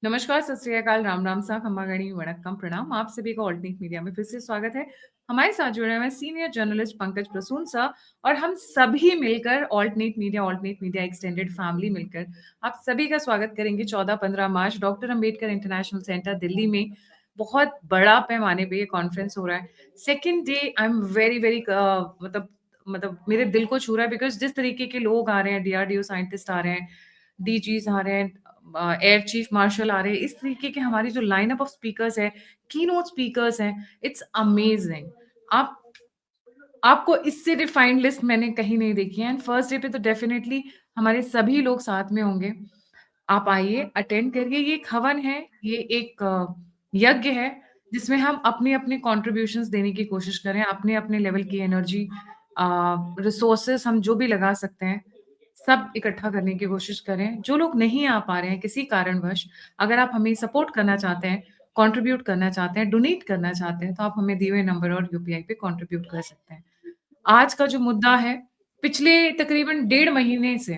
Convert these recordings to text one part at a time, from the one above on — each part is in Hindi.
नमस्कार, सत श्री अकाल, राम राम सा, खम्मा गणी, वणक्कम, प्रणाम। आप सभी का ऑल्टरनेट मीडिया में फिर से स्वागत है। हमारे साथ जुड़े हुए हैं senior journalist Pankaj Prasoon sir और हम सभी मिलकर ऑल्टरनेट मीडिया एक्सटेंडेड फैमिली मिलकर आप सभी का स्वागत करेंगे 14-15 March doctor Ambedkar international centre Delhi में। बहुत बड़ा पैमाने पे ये कॉन्फ्रेंस हो रहा है। Second day I am very very मतलब मेरे दिल को छू रहा है बिकॉज जिस तरीके के लोग आ रहे हैं, डीआरडीओ साइंटिस्ट आ रहे हैं, डीजीज आ रहे हैं, एयर चीफ मार्शल आ रहे हैं, इस तरीके के हमारी जो लाइनअप ऑफ स्पीकर्स है, की नोट स्पीकर्स हैं, इट्स अमेजिंग। आप आपको इससे डिफाइंड लिस्ट मैंने कहीं नहीं देखी है। एंड फर्स्ट डे पे तो डेफिनेटली हमारे सभी लोग साथ में होंगे। आप आइए, अटेंड करिए। ये एक हवन है, ये एक यज्ञ है जिसमें हम अपने अपने कॉन्ट्रीब्यूशंस देने की कोशिश करें, अपने अपने लेवल की एनर्जी, रिसोर्सेस हम जो भी लगा सकते हैं सब इकट्ठा करने की कोशिश करें। जो लोग नहीं आ पा रहे हैं किसी कारणवश, अगर आप हमें सपोर्ट करना चाहते हैं, कंट्रीब्यूट करना चाहते हैं, डोनेट करना चाहते हैं, तो आप हमें दिए हुए नंबर और यूपीआई पे कंट्रीब्यूट कर सकते हैं। आज का जो मुद्दा है, पिछले तकरीबन 1.5 महीने से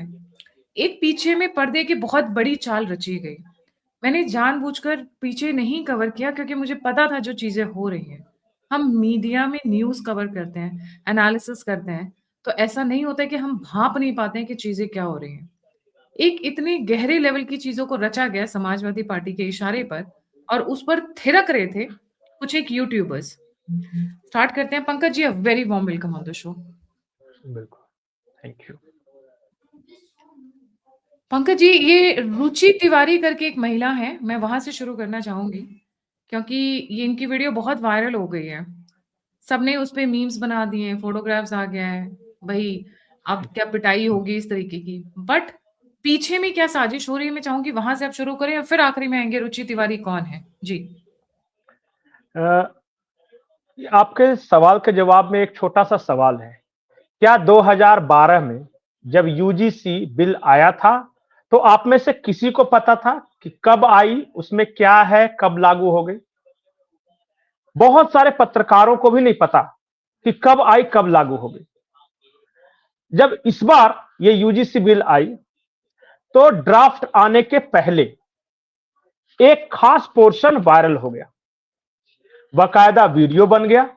एक पीछे में पर्दे की बहुत बड़ी चाल रची गई। मैंने जानबूझकर पीछे नहीं कवर किया क्योंकि मुझे पता था जो चीज़ें हो रही हैं। हम मीडिया में न्यूज़ कवर करते हैं, एनालिसिस करते हैं, तो ऐसा नहीं होता है कि हम भाँप नहीं पाते हैं कि चीज़ें क्या हो रही हैं। एक इतने गहरे लेवल की चीज़ों को रचा गया समाजवादी पार्टी के इशारे पर और उस पर थिरक रहे थे कुछ एक यूट्यूबर्स। स्टार्ट करते हैं। Pankaj ji, a very warm welcome on the show. बिल्कुल, थैंक यू। पंकज जी, ये रुचि तिवारी करके एक महिला है, मैं वहाँ से शुरू करना चाहूँगी, क्योंकि ये इनकी वीडियो बहुत वायरल हो गई है। सबने उस पे मीम्स बना दिए हैं, फोटोग्राफ्स आ गया है, भई अब क्या पिटाई होगी इस तरीके की। बट पीछे में क्या साजिश हो रही है, मैं चाहूँगी वहाँ से आप शुरू करें और फिर आखिरी में आएँगे रुचि तिवारी कौन है? जी। अ, आपके सवाल के जवाब में एक छोटा-सा सवाल है। क्या 2012 में जब यूजीसी बिल आया था, तो आप में से किसी को पता था कि कब आई, उसमें क्या है, कब लागू हो गई? बहुत सारे पत्रकारों को भी नहीं पता कि कब आई, कब लागू हो गई। जब इस बार ये यूजीसी बिल आई, तो ड्राफ्ट आने के पहले एक खास पोर्शन वायरल हो गया, बाकायदा वीडियो बन गया।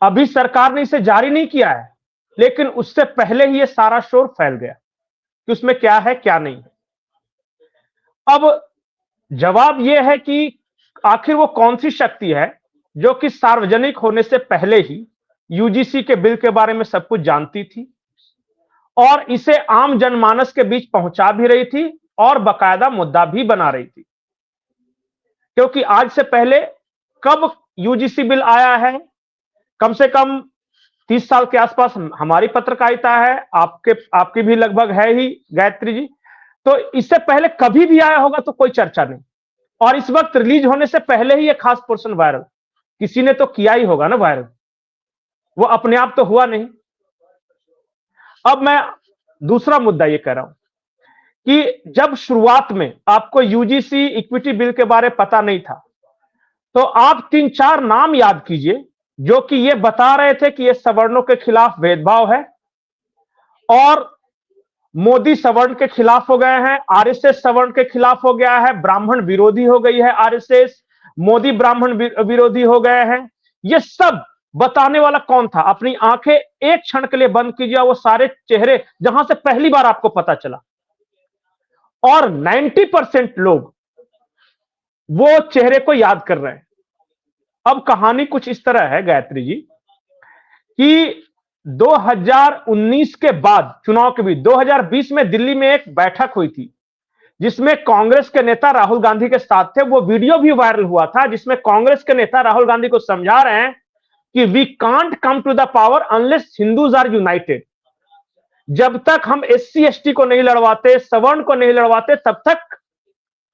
अभी सरकार ने इसे जारी नहीं किया है, लेकिन उससे पहले ही ये सारा शोर फैल गया कि उसमें क्या है, क्या नहीं है। अब जवाब यह है कि आखिर वो कौन सी शक्ति है जो कि सार्वजनिक होने से पहले ही यूजीसी के बिल के बारे में सब कुछ जानती थी और इसे आम जनमानस के बीच पहुंचा भी रही थी और बाकायदा मुद्दा भी बना रही थी। क्योंकि आज से पहले कब यूजीसी बिल आया है, कम से कम 30 साल के आसपास हमारी पत्रकारिता है, आपकी भी लगभग है ही गायत्री जी। तो इससे पहले कभी भी आया होगा तो कोई चर्चा नहीं, और इस वक्त रिलीज होने से पहले ही ये खास पोर्शन वायरल, किसी ने तो किया ही होगा ना वायरल, वो अपने आप तो हुआ नहीं। अब मैं दूसरा मुद्दा ये कह रहा हूं कि जब शुरुआत में आपको यूजीसी इक्विटी बिल के बारे में पता नहीं था, तो आप 3-4 नाम याद कीजिए जो कि ये बता रहे थे कि ये सवर्णों के खिलाफ भेदभाव है और मोदी सवर्ण के खिलाफ हो गए हैं, आरएसएस सवर्ण के खिलाफ हो गया है, ब्राह्मण विरोधी हो गई है आरएसएस, मोदी ब्राह्मण विरोधी हो गए हैं। ये सब बताने वाला कौन था? अपनी आंखें एक क्षण के लिए बंद कीजिए, वो सारे चेहरे जहां से पहली बार आपको पता चला, और 90% लोग वो चेहरे को याद कर रहे हैं। अब कहानी कुछ इस तरह है गायत्री जी कि 2019 के बाद चुनाव के बीच 2020 में दिल्ली में एक बैठक हुई थी जिसमें कांग्रेस के नेता राहुल गांधी के साथ थे। वो वीडियो भी वायरल हुआ था जिसमें कांग्रेस के नेता राहुल गांधी को समझा रहे हैं कि we can't come to the power unless Hindus are united. जब तक हम एससी एसटी को नहीं लड़वाते, सवर्ण को नहीं लड़वाते, तब तक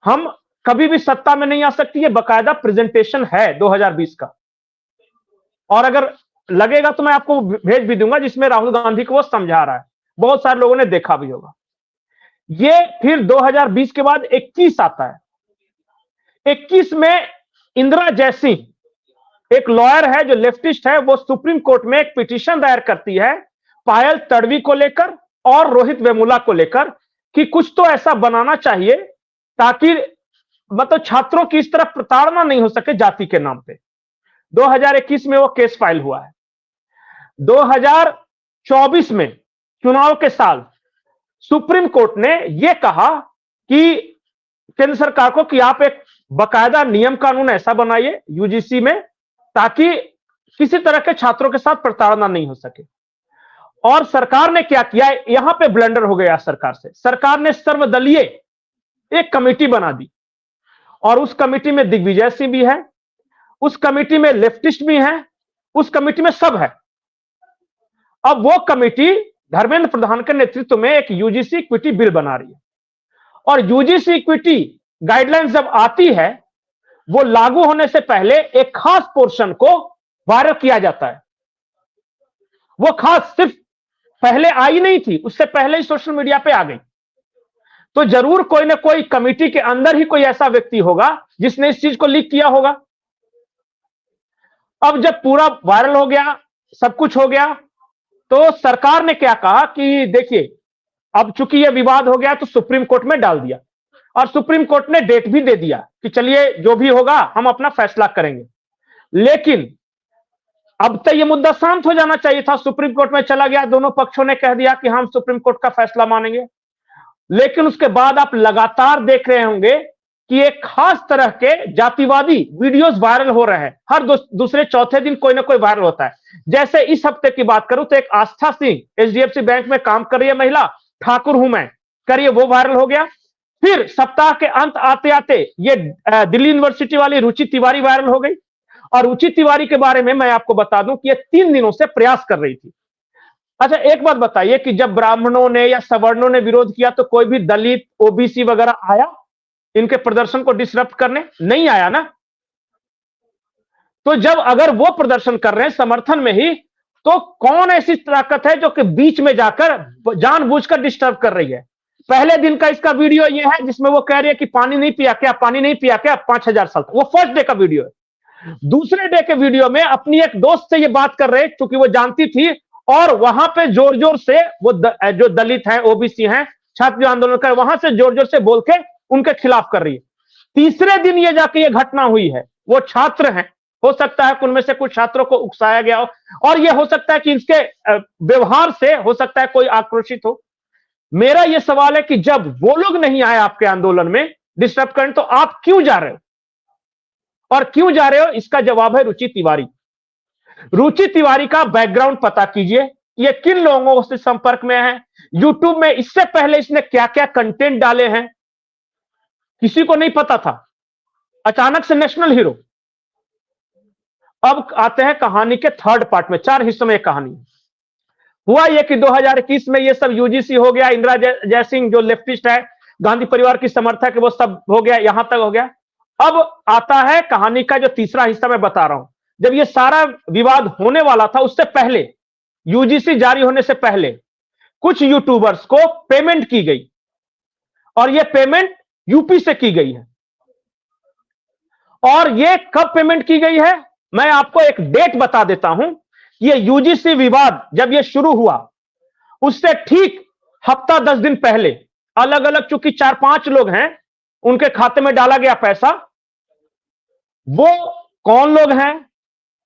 हम कभी भी सत्ता में नहीं आ सकती। ये बकायदा प्रेजेंटेशन है 2020 का, और अगर लगेगा तो मैं आपको भेज भी दूंगा जिसमें राहुल गांधी को वो समझा रहा है, बहुत सारे लोगों ने देखा भी होगा। ये फिर 2020 के बाद 21 आता है। 21 में इंदिरा जयसिंह, एक लॉयर है जो लेफ्टिस्ट है, वो सुप्रीम कोर्ट में एक पिटीशन दायर करती है पायल तड़वी को लेकर और रोहित वेमुला को लेकर कि कुछ तो ऐसा बनाना चाहिए ताकि मतलब छात्रों की इस तरह प्रताड़ना नहीं हो सके जाति के नाम पे। 2021 में वो केस फाइल हुआ है। 2024 में चुनाव के साल सुप्रीम कोर्ट ने यह कहा कि केंद्र सरकार को कि आप एक बकायदा नियम कानून ऐसा बनाइए यूजीसी में ताकि किसी तरह के छात्रों के साथ प्रताड़ना नहीं हो सके। और सरकार ने क्या किया, यहां पे ब्लंडर हो गया सरकार से। सरकार ने सर्वदलीय एक कमेटी बना दी और उस कमेटी में दिग्विजय सिंह भी है, उस कमेटी में लेफ्टिस्ट भी हैं, उस कमेटी में सब है। अब वो कमेटी धर्मेंद्र प्रधान के नेतृत्व में एक यूजीसी इक्विटी बिल बना रही है और यूजीसी इक्विटी गाइडलाइंस जब आती है वो लागू होने से पहले एक खास पोर्शन को वायरल किया जाता है। वो खास सिर्फ पहले आई नहीं थी, उससे पहले ही सोशल मीडिया पे आ गई। तो जरूर कोई ना कोई कमेटी के अंदर ही कोई ऐसा व्यक्ति होगा जिसने इस चीज को लीक किया होगा। अब जब पूरा वायरल हो गया, सब कुछ हो गया, तो सरकार ने क्या कहा कि देखिए अब चूंकि यह विवाद हो गया तो सुप्रीम कोर्ट में डाल दिया और सुप्रीम कोर्ट ने डेट भी दे दिया कि चलिए जो भी होगा हम अपना फैसला करेंगे। लेकिन अब तो यह मुद्दा शांत हो जाना चाहिए था। सुप्रीम कोर्ट में चला गया, दोनों पक्षों ने कह दिया कि हम सुप्रीम कोर्ट का फैसला मानेंगे। लेकिन उसके बाद आप लगातार देख रहे होंगे कि एक खास तरह के जातिवादी वीडियोस वायरल हो रहे हैं। हर दूसरे चौथे दिन कोई ना कोई वायरल होता है। जैसे इस हफ्ते की बात करूं तो एक आस्था सिंह एचडीएफसी बैंक में काम कर रही है महिला, ठाकुर हूं मैं करिए, वो वायरल हो गया। फिर सप्ताह के अंत आते आते ये दिल्ली यूनिवर्सिटी वाली रुचि तिवारी वायरल हो गई। और रुचि तिवारी के बारे में मैं आपको बता दूं कि ये 3 दिनों से प्रयास कर रही थी। अच्छा एक बात बताइए कि जब ब्राह्मणों ने या सवर्णों ने विरोध किया तो कोई भी दलित ओबीसी वगैरह आया इनके प्रदर्शन को डिसरप्ट करने? नहीं आया ना। तो जब अगर वो प्रदर्शन कर रहे हैं समर्थन में ही, तो कौन ऐसी ताकत है जो कि बीच में जाकर जानबूझकर डिस्टर्ब कर रही है? पहले दिन का इसका वीडियो ये है जिसमें वो कह रही है कि पानी नहीं पिया क्या, पानी नहीं पिया क्या 5000 साल तक। वो फर्स्ट डे का वीडियो है। दूसरे डे के वीडियो में अपनी एक दोस्त से ये बात कर रहे क्योंकि वो जानती थी और वहां पे जोर जोर से वो जो दलित हैं ओबीसी हैं छात्र जो आंदोलन कर वहां से जोर जोर से बोल के उनके खिलाफ कर रही है। तीसरे दिन ये जाके ये घटना हुई है। वो छात्र हैं, हो सकता है कि उनमें से कुछ छात्रों को उकसाया गया हो और ये हो सकता है कि इसके व्यवहार से हो सकता है कोई आक्रोशित हो। मेरा यह सवाल है कि जब वो लोग नहीं आए आपके आंदोलन में डिस्टर्ब करने तो आप क्यों जा रहे हो? और क्यों जा रहे हो इसका जवाब है रुचि तिवारी। रुचि तिवारी का बैकग्राउंड पता कीजिए, ये किन लोगों से संपर्क में है, यूट्यूब में इससे पहले इसने क्या क्या कंटेंट डाले हैं किसी को नहीं पता था। अचानक से नेशनल हीरो। अब आते हैं कहानी के थर्ड पार्ट में। 4 हिस्सों में एक कहानी हुआ यह कि 2021 में ये सब यूजीसी हो गया, इंदिरा जयसिंह जो लेफ्टिस्ट है, गांधी परिवार की समर्थक है, वो सब हो गया, यहां तक हो गया। अब आता है कहानी का जो तीसरा हिस्सा मैं बता रहा हूं। जब ये सारा विवाद होने वाला था उससे पहले, यूजीसी जारी होने से पहले कुछ यूट्यूबर्स को पेमेंट की गई और यह पेमेंट यूपी से की गई है। और यह कब पेमेंट की गई है मैं आपको एक डेट बता देता हूं। यह यूजीसी विवाद जब यह शुरू हुआ उससे ठीक हफ्ता 10 दिन पहले अलग अलग चूंकि 4-5 लोग हैं उनके खाते में डाला गया पैसा। वो कौन लोग हैं?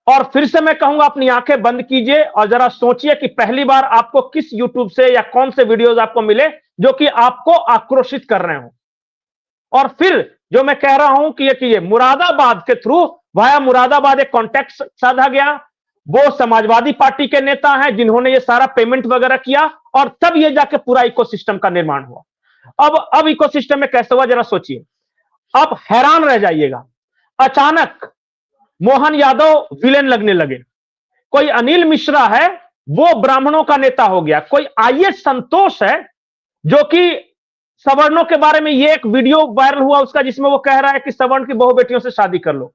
और फिर से मैं कहूंगा अपनी आंखें बंद कीजिए और जरा सोचिए कि पहली बार आपको किस यूट्यूब से या कौन से वीडियोस आपको मिले जो कि आपको आक्रोशित कर रहे हो। और फिर जो मैं कह रहा हूं कि ये मुरादाबाद के थ्रू वाया मुरादाबाद एक कॉन्टैक्ट साधा गया। वो समाजवादी पार्टी के नेता हैं जिन्होंने ये सारा पेमेंट वगैरह किया और तब ये जाके पूरा इकोसिस्टम का निर्माण हुआ। अब इकोसिस्टम में कैसे हुआ जरा सोचिए। आप हैरान रह जाइएगा। अचानक मोहन यादव विलेन लगने लगे। कोई अनिल मिश्रा है वो ब्राह्मणों का नेता हो गया। कोई आईएएस संतोष है जो कि सवर्णों के बारे में ये एक वीडियो वायरल हुआ उसका जिसमें वो कह रहा है कि सवर्ण की बहु बेटियों से शादी कर लो।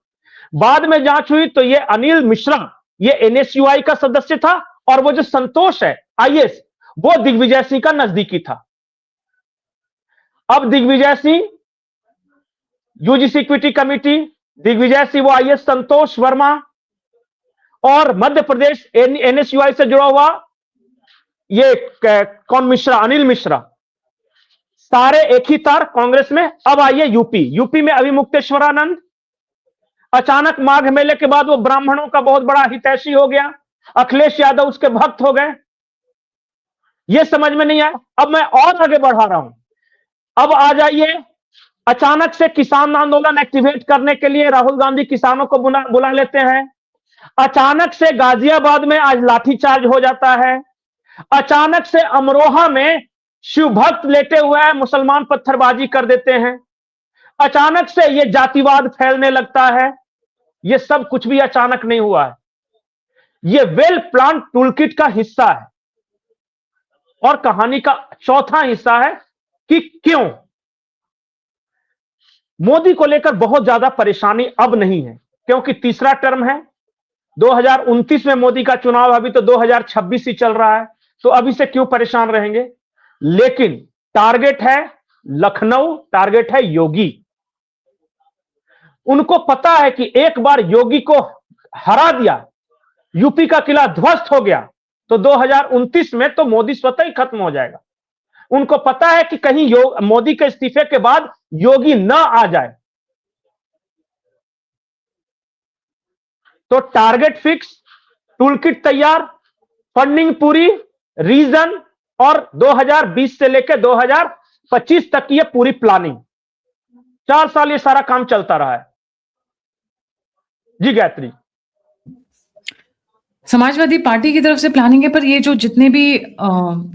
बाद में जांच हुई तो ये अनिल मिश्रा ये एनएसयूआई का सदस्य था और वो जो संतोष है आईएएस वो दिग्विजय सिंह का नजदीकी था। अब Digvijay Singh UGC equity committee, Digvijay Singh वो आईएएस संतोष वर्मा और मध्य प्रदेश एनएसयूआई से जुड़ा हुआ ये कौन मिश्रा, अनिल मिश्रा, सारे एक ही तार कांग्रेस में। अब आइए यूपी। यूपी में अभिमुक्तेश्वरानंद, अचानक माघ मेले के बाद वो ब्राह्मणों का बहुत बड़ा हितैषी हो गया, अखिलेश यादव उसके भक्त हो गए। ये समझ में नहीं आया। अब मैं और आगे बढ़ा रहा हूं। अब आ जाइए, अचानक से किसान आंदोलन एक्टिवेट करने के लिए राहुल गांधी किसानों को बुला लेते हैं। अचानक से गाजियाबाद में आज लाठीचार्ज हो जाता है। अचानक से अमरोहा में शिव भक्त लेटे हुए हैं, मुसलमान पत्थरबाजी कर देते हैं। अचानक से यह जातिवाद फैलने लगता है। यह सब कुछ भी अचानक नहीं हुआ है, यह वेल प्लान टूलकिट का हिस्सा है। और कहानी का चौथा हिस्सा है कि क्यों मोदी को लेकर बहुत ज्यादा परेशानी अब नहीं है, क्योंकि तीसरा टर्म है। 2029 में मोदी का चुनाव, अभी तो 2026 ही चल रहा है, तो अभी से क्यों परेशान रहेंगे। लेकिन टारगेट है लखनऊ, टारगेट है योगी। उनको पता है कि एक बार योगी को हरा दिया, यूपी का किला ध्वस्त हो गया, तो 2029 में तो मोदी स्वतः ही खत्म हो जाएगा। उनको पता है कि कहीं मोदी के इस्तीफे के बाद योगी न आ जाए। तो टारगेट फिक्स, टूलकिट तैयार, फंडिंग पूरी, रीजन, और 2020 से लेकर 2025 तक की ये पूरी प्लानिंग। 4 साल ये सारा काम चलता रहा है। जी गायत्री। समाजवादी पार्टी की तरफ से प्लानिंग है, पर ये जो जितने भी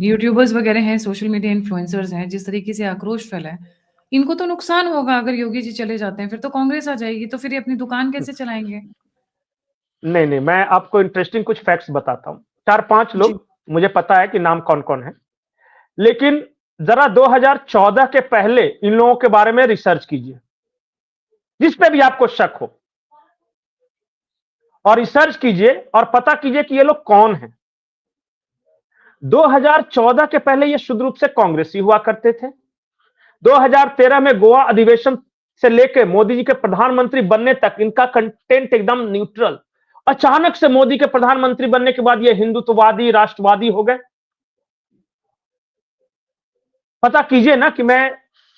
यूट्यूबर्स वगैरह हैं, सोशल मीडिया इन्फ्लुएंसर्स हैं, जिस तरीके से आक्रोश फैला है, इनको तो नुकसान होगा अगर योगी जी चले जाते हैं। फिर तो कांग्रेस आ जाएगी, तो फिर ये अपनी दुकान कैसे चलाएंगे। नहीं नहीं, मैं आपको इंटरेस्टिंग कुछ फैक्ट्स बताता हूं। 4-5 लोग मुझे पता है कि नाम कौन कौन है, लेकिन जरा 2014 के पहले इन लोगों के बारे में रिसर्च कीजिए, जिस पे भी आपको शक हो, और रिसर्च कीजिए और पता कीजिए कि ये लोग कौन हैं। 2014 के पहले ये शुद्ध रूप से कांग्रेसी हुआ करते थे। 2013 में गोवा अधिवेशन से लेकर मोदी जी के प्रधानमंत्री बनने तक इनका कंटेंट एकदम न्यूट्रल। अचानक से मोदी के प्रधानमंत्री बनने के बाद ये हिंदुत्ववादी, राष्ट्रवादी हो गए। पता कीजिए ना कि मैं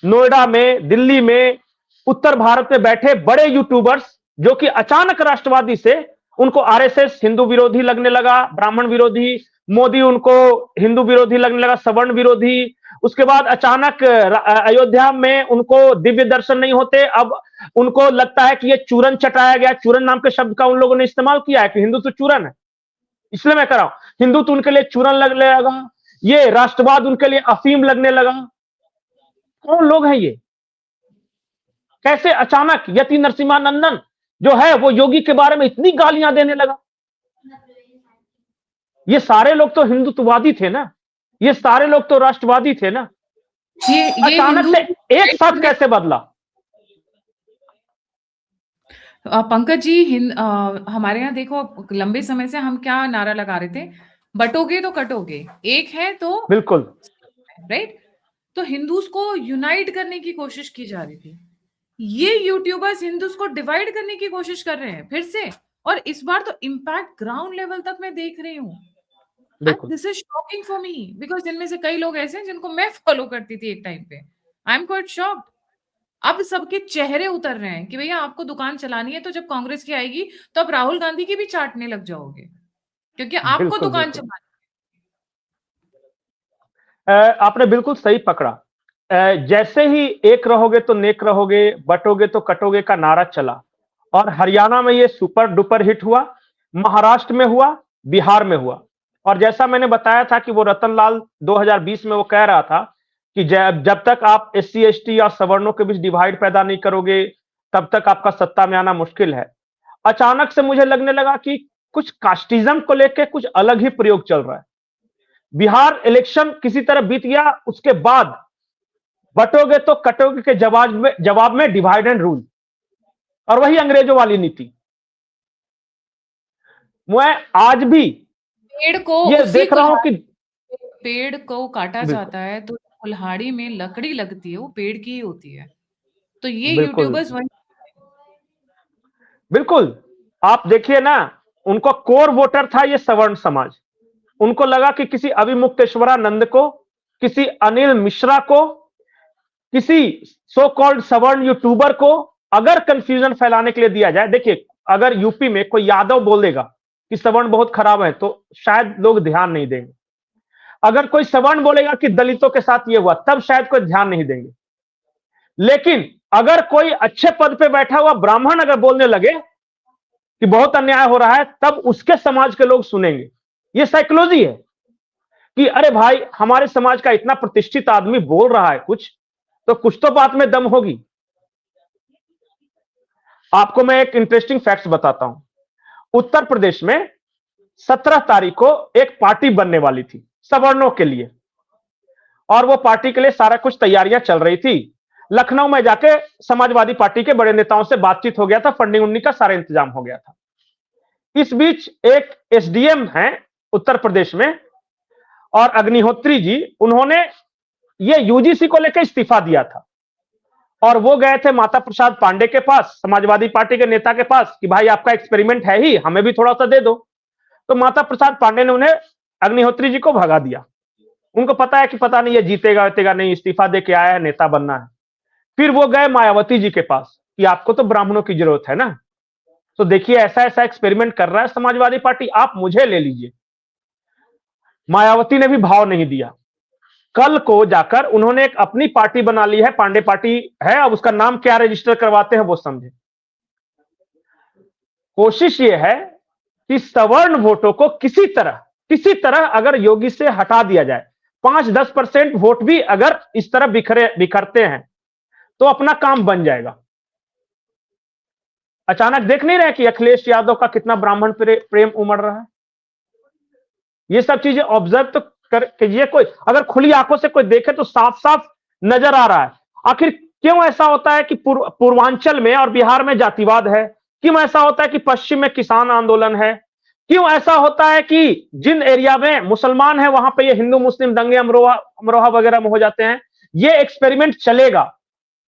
नोएडा में, दिल्ली में, उत्तर भारत में बैठे बड़े यूट्यूबर्स जो कि अचानक राष्ट्रवादी से उनको आरएसएस हिंदू विरोधी लगने लगा, ब्राह्मण विरोधी, मोदी उनको हिंदू विरोधी लगने लगा, सवर्ण विरोधी। उसके बाद अचानक अयोध्या में उनको दिव्य दर्शन नहीं होते, अब उनको लगता है कि ये चूरन चटाया गया। चूरन नाम के शब्द का उन लोगों ने इस्तेमाल किया है कि हिंदू तो चूरन है, इसलिए मैं कह रहा हूं हिंदू तो उनके लिए चूरन लगने लगा, ये राष्ट्रवाद उनके लिए अफीम लगने लगा। कौन लोग हैं ये? कैसे अचानक यति नरसिम्हानंदन जो है वो योगी के बारे में इतनी गालियां देने लगा? ये सारे लोग तो हिंदुत्ववादी थे ना, ये सारे लोग तो राष्ट्रवादी थे ना। ये अचानक से एक साथ कैसे बदला? पंकज जी, हमारे यहाँ देखो, लंबे समय से हम क्या नारा लगा रहे थे, बटोगे तो कटोगे, एक है तो बिल्कुल राइट। तो हिंदूज को यूनाइट करने की कोशिश की जा रही थी। ये यूट्यूबर्स हिंदूज को डिवाइड करने की कोशिश कर रहे हैं फिर से, और इस बार तो इम्पैक्ट ग्राउंड लेवल तक मैं देख रही हूँ। This is shocking for me, because इनमें से कई लोग ऐसे हैं जिनको मैं फॉलो करती थी एक टाइम पे। I am quite shocked. अब सबके चेहरे उतर रहे हैं कि भैया आपको दुकान चलानी है, तो जब कांग्रेस की आएगी तो आप राहुल गांधी की भी चाटने लग जाओगे, क्योंकि आपको दुकान चलानी है। आपने बिल्कुल सही पकड़ा। जैसे ही एक रहोगे तो नेक रहोगे, बटोगे तो कटोगे का नारा चला, और हरियाणा में ये सुपर डुपर हिट हुआ, महाराष्ट्र में हुआ, बिहार में हुआ। और जैसा मैंने बताया था कि वो रतनलाल 2020 में वो कह रहा था कि जब तक आप SC ST या सवर्णों के बीच डिवाइड पैदा नहीं करोगे, तब तक आपका सत्ता में आना मुश्किल है। अचानक से मुझे लगने लगा कि कुछ कास्टिज्म को लेकर कुछ अलग ही प्रयोग चल रहा है। बिहार इलेक्शन किसी तरह बीत गया, उसके बाद बटोगे तो कटोगे के जवाब में डिवाइड एंड रूल, और वही अंग्रेजों वाली नीति। मैं आज भी पेड़ को ये देख रहा हूं कि पेड़ को काटा जाता है तो कुल्हाड़ी में लकड़ी लगती है, वो पेड़ की ही होती है। तो ये यूट्यूबर्स वही। बिल्कुल, आप देखिए ना, उनको कोर वोटर था ये सवर्ण समाज। उनको लगा कि किसी अभिमुक्तेश्वरानंद को, किसी अनिल मिश्रा को, किसी सो कॉल्ड सवर्ण यूट्यूबर को अगर कंफ्यूजन फैलाने के लिए दिया जाए, देखिए अगर यूपी में कोई यादव बोल देगा कि सवर्ण बहुत खराब है तो शायद लोग ध्यान नहीं देंगे। अगर कोई सवर्ण बोलेगा कि दलितों के साथ ये हुआ, तब शायद कोई ध्यान नहीं देंगे। लेकिन अगर कोई अच्छे पद पे बैठा हुआ ब्राह्मण अगर बोलने लगे कि बहुत अन्याय हो रहा है, तब उसके समाज के लोग सुनेंगे। ये साइकोलॉजी है कि अरे भाई, हमारे समाज का इतना प्रतिष्ठित आदमी बोल रहा है कुछ, तो कुछ तो बात में दम होगी। आपको मैं एक इंटरेस्टिंग फैक्ट्स बताता हूं। उत्तर प्रदेश में 17 तारीख को एक पार्टी बनने वाली थी सवर्णों के लिए, और वो पार्टी के लिए सारा कुछ तैयारियां चल रही थी। लखनऊ में जाके समाजवादी पार्टी के बड़े नेताओं से बातचीत हो गया था, फंडिंग उन्नी का सारा इंतजाम हो गया था। इस बीच एक एसडीएम है उत्तर प्रदेश में, और अग्निहोत्री जी, उन्होंने ये यूजीसी को लेकर इस्तीफा दिया था, और वो गए थे माता प्रसाद पांडे के पास, समाजवादी पार्टी के नेता के पास, कि भाई आपका एक्सपेरिमेंट है ही, हमें भी थोड़ा सा दे दो। तो माता प्रसाद पांडे ने उन्हें, अग्निहोत्री जी को भगा दिया। उनको पता है कि पता नहीं ये जीतेगा वेतेगा नहीं, इस्तीफा दे के आया है, नेता बनना है। फिर वो गए मायावती जी के पास कि आपको तो ब्राह्मणों की जरूरत है ना, तो देखिए ऐसा ऐसा एक्सपेरिमेंट कर रहा है समाजवादी पार्टी, आप मुझे ले लीजिए। मायावती ने भी भाव नहीं दिया। कल को जाकर उन्होंने एक अपनी पार्टी बना ली है, पांडे पार्टी है, अब उसका नाम क्या रजिस्टर करवाते हैं वो समझे। कोशिश ये है कि सवर्ण वोटों को किसी तरह अगर योगी से हटा दिया जाए, 5-10% वोट भी अगर इस तरह बिखरते हैं तो अपना काम बन जाएगा। अचानक देख नहीं रहे कि अखिलेश यादव का कितना ब्राह्मण प्रेम उमड़ रहा है। ये सब चीजें ऑब्जर्व तो कीजिए। कोई अगर खुली आंखों से कोई देखे तो साफ साफ नजर आ रहा है। आखिर क्यों ऐसा होता है कि पूर्वांचल में और बिहार में जातिवाद है? क्यों ऐसा होता है कि पश्चिम में किसान आंदोलन है? क्यों ऐसा होता है कि जिन एरिया में मुसलमान है वहां पे ये हिंदू मुस्लिम दंगे अमरोहा वगैरह में हो जाते हैं? ये एक्सपेरिमेंट चलेगा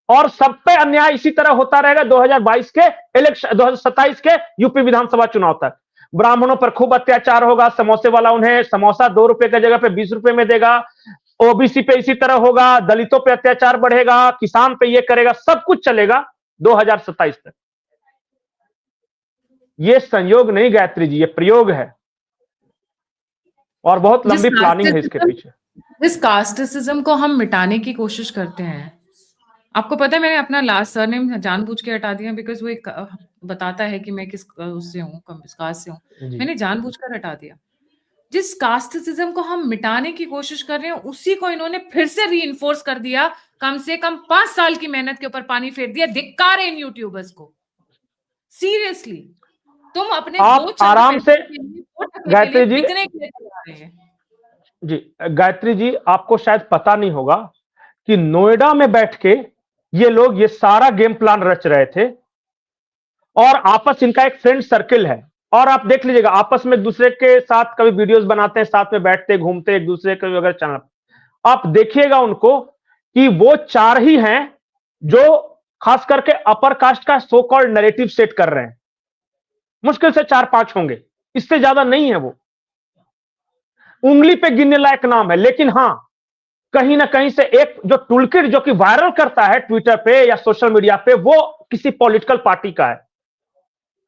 और सब पे अन्याय इसी तरह होता रहेगा 2022 के इलेक्शन, 2027 के यूपी विधानसभा चुनाव तक। ब्राह्मणों पर खूब अत्याचार होगा, समोसे वाला उन्हें समोसा 2 रुपए की जगह पे 20 रुपए में देगा, ओबीसी पे इसी तरह होगा, दलितों पे अत्याचार बढ़ेगा, किसान पे ये करेगा, सब कुछ चलेगा 2027 तक। ये संयोग नहीं गायत्री जी, ये प्रयोग है और बहुत लंबी प्लानिंग है इसके पीछे। इस कास्टिसिज्म को हम मिटाने की कोशिश करते हैं। आपको पता है मैंने अपना लास्ट सरनेम जानबूझ के हटा दिया, बिकॉज वो एक बताता है कि मैं किस उससे हूँ, किस कास्ट से हूँ। मैंने जानबूझकर हटा दिया। जिस कास्टिसिज्म को हम मिटाने की कोशिश कर रहे हैं, उसी को इन्होंने फिर से रीइंफोर्स कर दिया। कम से कम 5 साल की मेहनत के ऊपर पानी फेर दिया। धिक्कार है इन यूट्यूबर्स को, सीरियसली। तुम अपने आप आराम से गायत्री जी जी, गायत्री जी आपको शायद पता नहीं होगा कि नोएडा में बैठ के ये लोग ये सारा गेम प्लान रच रहे थे, और आपस इनका एक फ्रेंड सर्किल है, और आप देख लीजिएगा आपस में एक दूसरे के साथ कभी वीडियोस बनाते हैं, साथ में बैठते घूमते एक दूसरे के अगर चैनल, आप देखिएगा उनको कि वो 4 ही हैं जो खास करके अपर कास्ट का सो कॉल्ड नैरेटिव सेट कर रहे हैं। मुश्किल से 4-5 होंगे, इससे ज्यादा नहीं है। वो उंगली पे गिनने लायक नाम है, लेकिन हां कहीं ना कहीं से एक जो टूलकिट जो कि वायरल करता है ट्विटर पे या सोशल मीडिया पे, वो किसी पॉलिटिकल पार्टी का है।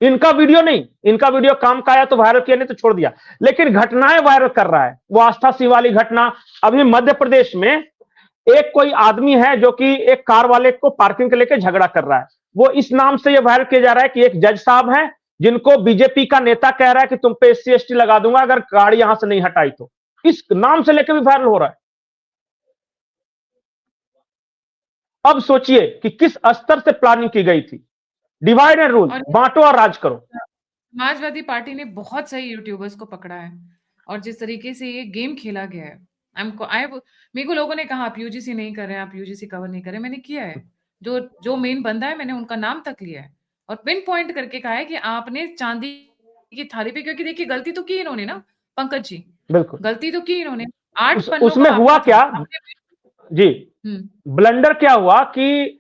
इनका वीडियो नहीं, इनका वीडियो काम का आया तो वायरल किया, नहीं तो छोड़ दिया, लेकिन घटनाएं वायरल कर रहा है। वो आस्था सिंह वाली घटना, अभी मध्य प्रदेश में एक कोई आदमी है जो कि एक कार वाले को पार्किंग के लेके झगड़ा कर रहा है, वो इस नाम से ये वायरल किया जा रहा है कि एक जज साहब हैं जिनको बीजेपी का नेता कह रहा है कि तुम पे SC ST लगा दूंगा अगर गाड़ी यहां से नहीं हटाई तो। इस नाम से लेकर भी वायरल हो रहा है। अब सोचिए कि किस स्तर से प्लानिंग की गई थी। डिवाइड एंड रूल, बांटो और राज करो। समाजवादी पार्टी ने बहुत सही यूट्यूबर्स को पकड़ा है, और जिस तरीके से ये गेम खेला गया है, मेरे को लोगों ने कहा आप यूजीसी नहीं कर रहे हैं, आप यूजीसी कवर नहीं कर रहे। मैंने किया है, जो मेन बंदा है मैंने उनका नाम तक लिया है और पिन पॉइंट करके कहा है कि आपने चांदी की थाली पे, क्योंकि देखिए गलती तो की इन्होंने ना पंकज जी, बिल्कुल गलती तो की इन्होंने। 8 उसमें हुआ क्या जी, ब्लंडर क्या हुआ कि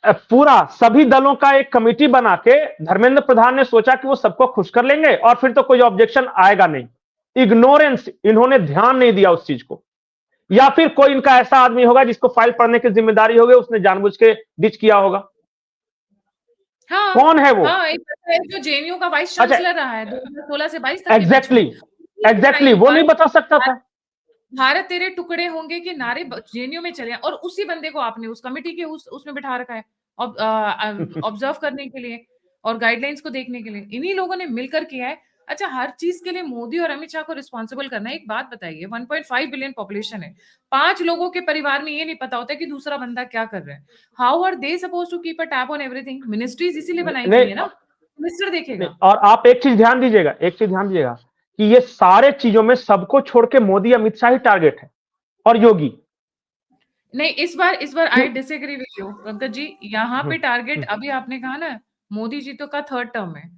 पूरा सभी दलों का एक कमेटी बना के धर्मेंद्र प्रधान ने सोचा कि वो सबको खुश कर लेंगे और फिर तो कोई ऑब्जेक्शन आएगा नहीं। इग्नोरेंस, इन्होंने ध्यान नहीं दिया उस चीज को। या फिर कोई इनका ऐसा आदमी होगा जिसको फाइल पढ़ने की जिम्मेदारी होगी, उसने जानबूझ के डिच किया होगा? हाँ, कौन है वो? हाँ, एक बंदा है जो जेएनयू का वाइस अच्छा, चांसलर रहा है 2016 से 22 तक के बैच में। एग्जैक्टली, उसने एग्जैक्टली, बताई वो नहीं बता सकता था। भारत तेरे टुकड़े होंगे के नारे जेएनयू में चले और उसी बंदे को आपने उस कमिटी के उसमें बिठा रखा है ऑब्जर्व करने के लिए और गाइडलाइंस को देखने के लिए। इन्हीं लोगों ने मिलकर किया है। अच्छा, हर चीज के लिए मोदी और अमित शाह को रिस्पॉन्सिबल करना है। एक बात बताइए, 1.5 बिलियन पॉपुलेशन है, 5 लोगों के परिवार में ये नहीं पता होता कि दूसरा बंदा क्या कर रहा है। How are they suppose to keep a tab on everything? Ministries इसीलिए बनाई गई नहीं, है ना, मिनिस्टर नहीं, देखेगा। और आप एक चीज ध्यान दीजिएगा, एक चीज ध्यान दीजिएगा कि ये सारे चीजों में सबको छोड़ के मोदी अमित शाह ही टारगेट है और योगी। नहीं, इस बार क्यों? I disagree with you Pankaj ji. यहाँ पे टारगेट, हम्म, अभी आपने कहा ना मोदी जी तो का थर्ड टर्म है।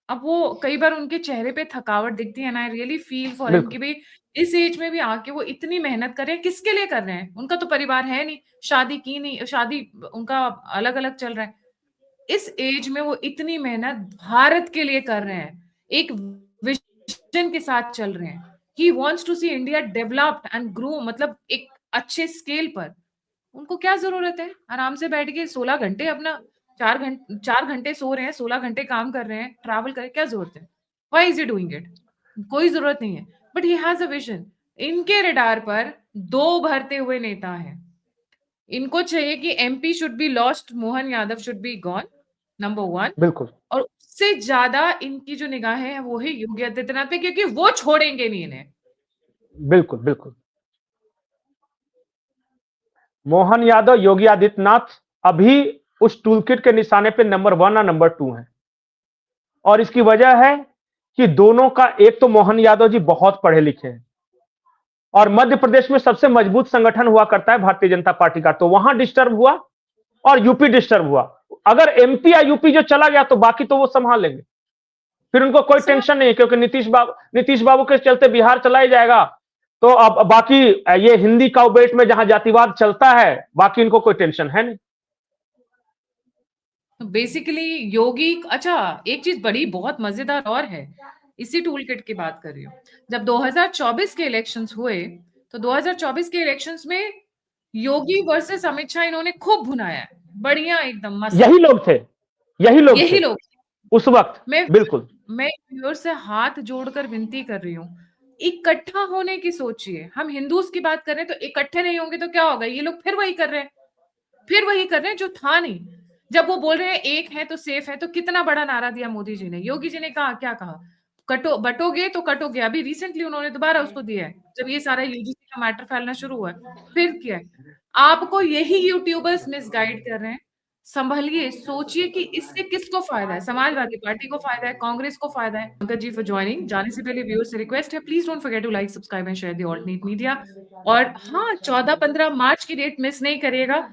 अब वो कई बार उनके चेहरे पे थकावट दिखती है ना, I really feel for him कि बिल्कुल, भाई इस एज में भी आके वो इतनी मेहनत कर रहे हैं, किसके लिए कर रहे हैं? उनका तो परिवार है नहीं, शादी की नहीं, शादी उनका अलग अलग चल रहा है। इस एज में वो इतनी मेहनत भारत के लिए कर रहे हैं, एक विजन के साथ चल रहे हैं। He wants to see India developed and grow, मतलब एक अच्छे स्केल पर। उनको क्या जरूरत है आराम से बैठ के 16 घंटे अपना 4 घंटे सो रहे हैं, 16 घंटे काम कर रहे हैं, ट्रैवल करें, क्या जरूरत है? Why is he doing it? कोई जरूरत नहीं है। But he has a vision. इनके रडार पर दो भरते हुए नेता हैं। इनको चाहिए कि MP should be lost, Mohan Yadav should be gone, number one. बिल्कुल, और उससे ज्यादा इनकी जो निगाहें हैं वो है योगी आदित्यनाथ पे, क्योंकि वो छोड़ेंगे नहीं इन्हें। बिल्कुल, बिल्कुल। मोहन यादव, योगी आदित्यनाथ अभी उस टूलकिट के निशाने पे नंबर 1 और नंबर 2 हैं। और इसकी वजह है कि दोनों का, एक तो मोहन यादव जी बहुत पढ़े लिखे हैं और मध्य प्रदेश में सबसे मजबूत संगठन हुआ करता है भारतीय जनता पार्टी का, तो वहां डिस्टर्ब हुआ और यूपी डिस्टर्ब हुआ। अगर एमपी या यूपी जो चला गया तो बाकी तो वो संभाल लेंगे, फिर उनको कोई समझ। टेंशन नहीं, क्योंकि नीतीश बाबू के चलते बिहार चला ही जाएगा। तो अब बाकी ये हिंदी का बेल्ट में जहां जातिवाद चलता है, बाकी इनको कोई टेंशन है नहीं। बेसिकली योगी, अच्छा एक चीज बड़ी बहुत मजेदार और है, इसी टूल किट की बात कर रही हूँ। जब 2024 के इलेक्शंस हुए तो 2024 के इलेक्शंस में योगी वर्सेस अमित शाह इन्होंने खूब भुनाया है, बढ़िया एकदम मस्त। यही लोग थे, यही लोग यही थे लोग। उस वक्त। मैं बिल्कुल, मैं व्यूअर से हाथ जोड़कर विनती कर रही हूँ, इकट्ठा होने की सोचिए। हम हिंदूज की बात कर रहे हैं तो इकट्ठे नहीं होंगे तो क्या होगा? ये लोग फिर वही कर रहे हैं, फिर वही कर रहे हैं जो था नहीं। जब वो बोल रहे हैं एक है तो सेफ है, तो कितना बड़ा नारा दिया मोदी जी ने। योगी जी ने कहा, क्या कहा? कटो बटोगे तो कटोगे। अभी रिसेंटली उन्होंने दोबारा उसको दिया है, जब ये सारा यूजीसी का मैटर फैलना शुरू हुआ है, फिर किया है। आपको यही यूट्यूबर्स मिसगाइड कर रहे हैं। संभलिए, सोचिए कि इससे किसको फायदा है? समाजवादी पार्टी को फायदा है, कांग्रेस को फायदा है। Pankaj ji for joining. जाने से पहले व्यूअर्स से रिक्वेस्ट है, please don't forget to like, subscribe and share the alternate media. और हाँ, 14-15 मार्च की डेट मिस नहीं करिएगा।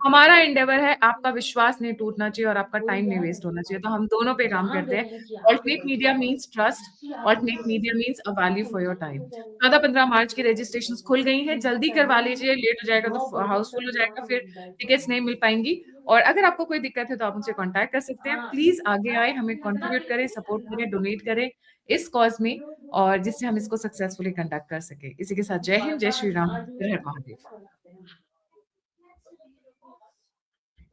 हमारा एंडेवर है, आपका विश्वास नहीं टूटना चाहिए और आपका टाइम नहीं वेस्ट होना चाहिए, तो हम दोनों पे काम करते हैं। Alternate media means trust, alternate media means a value for your time. 14-15 मार्च की रजिस्ट्रेशन खुल गई हैं, जल्दी करवा लीजिए, लेट हो जाएगा तो हाउसफुल हो जाएगा, फिर टिकट्स नहीं मिल पाएंगी। और अगर आपको कोई दिक्कत है तो आप मुझसे कॉन्टैक्ट कर सकते हैं। प्लीज आगे आए, हमें कॉन्ट्रीब्यूट करें, सपोर्ट करें, डोनेट करें इस कॉज में, और जिससे हम इसको सक्सेसफुली कंडक्ट कर सके। इसी के साथ जय हिंद, जय श्री राम, हर हर महादेव।